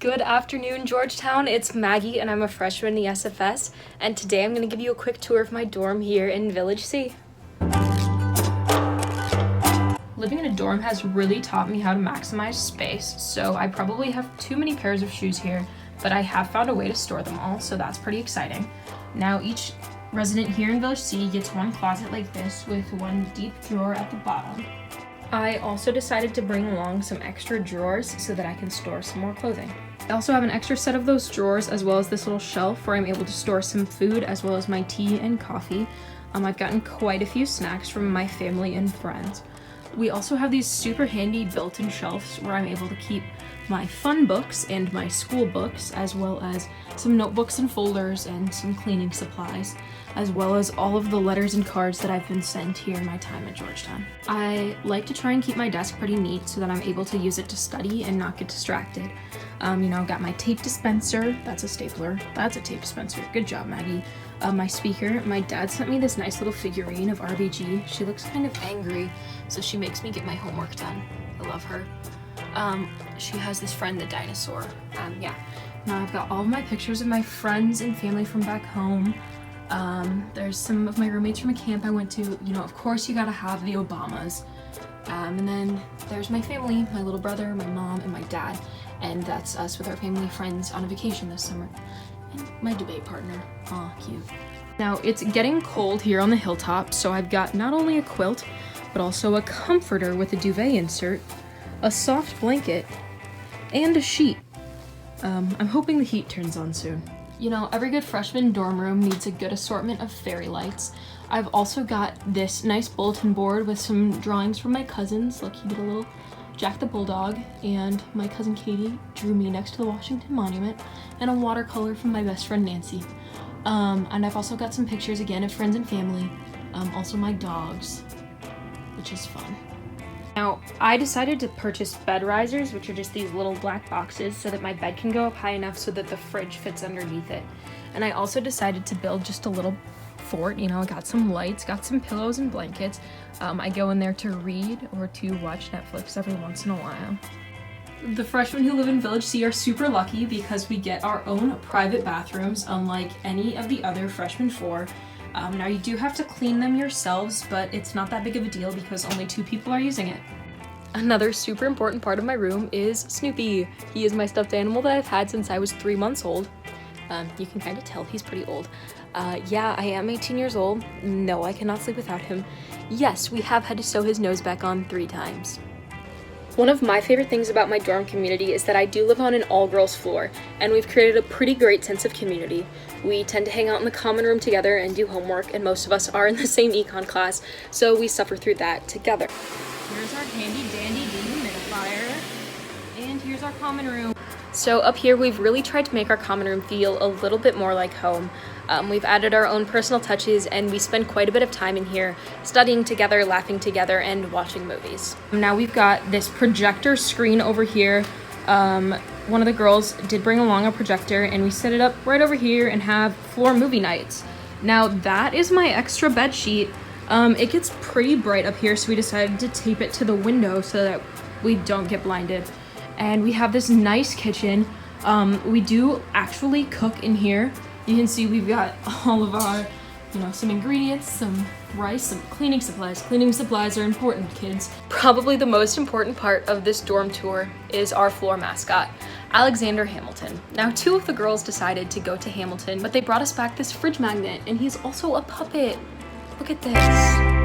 Good afternoon, Georgetown. It's Maggie, and I'm a freshman in the SFS, and today I'm going to give you a quick tour of my dorm here in Village C. Living in a dorm has really taught me how to maximize space, so I probably have too many pairs of shoes here, but I have found a way to store them all, so that's pretty exciting. Now, each resident here in Village C gets one closet like this with one deep drawer at the bottom. I also decided to bring along some extra drawers so that I can store some more clothing. I also have an extra set of those drawers as well as this little shelf where I'm able to store some food as well as my tea and coffee. I've gotten quite a few snacks from my family and friends. We also have these super handy built-in shelves where I'm able to keep my fun books and my school books, as well as some notebooks and folders and some cleaning supplies, as well as all of the letters and cards that I've been sent here in my time at Georgetown. I like to try and keep my desk pretty neat so that I'm able to use it to study and not get distracted. I've got my tape dispenser, that's a stapler, that's a tape dispenser, good job, Maggie. My speaker, my dad sent me this nice little figurine of RBG. She looks kind of angry, so she makes me get my homework done. I love her. She has this friend, the dinosaur. Yeah. Now I've got all of my pictures of my friends and family from back home. There's some of my roommates from a camp I went to. Of course you gotta have the Obamas. And then there's my family, my little brother, my mom, and my dad. And that's us with our family friends on a vacation this summer. And my debate partner. Aw, cute. Now, it's getting cold here on the hilltop, so I've got not only a quilt, but also a comforter with a duvet insert, a soft blanket, and a sheet. I'm hoping the heat turns on soon. Every good freshman dorm room needs a good assortment of fairy lights. I've also got this nice bulletin board with some drawings from my cousins. Look, he did a little Jack the Bulldog, and my cousin Katie drew me next to the Washington Monument, and a watercolor from my best friend Nancy. And I've also got some pictures again of friends and family, also my dogs, which is fun. Now, I decided to purchase bed risers, which are just these little black boxes so that my bed can go up high enough so that the fridge fits underneath it. And I also decided to build just a little fort, I got some lights, got some pillows and blankets. I go in there to read or to watch Netflix every once in a while. The freshmen who live in Village C are super lucky because we get our own private bathrooms, unlike any of the other freshmen four. Now you do have to clean them yourselves, but it's not that big of a deal because only 2 people are using it. Another super important part of my room is Snoopy. He is my stuffed animal that I've had since I was 3 months old. You can kind of tell he's pretty old. Yeah, I am 18 years old. No, I cannot sleep without him. Yes, we have had to sew his nose back on 3 times. One of my favorite things about my dorm community is that I do live on an all-girls floor, and we've created a pretty great sense of community. We tend to hang out in the common room together and do homework, and most of us are in the same econ class, so we suffer through that together. Here's our handy-dandy dehumidifier, and here's our common room. So up here, we've really tried to make our common room feel a little bit more like home. We've added our own personal touches, and we spend quite a bit of time in here studying together, laughing together, and watching movies. Now we've got this projector screen over here. One of the girls did bring along a projector, and we set it up right over here and have floor movie nights. Now that is my extra bed sheet. It gets pretty bright up here, so we decided to tape it to the window so that we don't get blinded. And we have this nice kitchen. We do actually cook in here. You can see we've got all of our, some ingredients, some rice, some cleaning supplies. Cleaning supplies are important, kids. Probably the most important part of this dorm tour is our floor mascot, Alexander Hamilton. Now, 2 of the girls decided to go to Hamilton, but they brought us back this fridge magnet, and he's also a puppet. Look at this.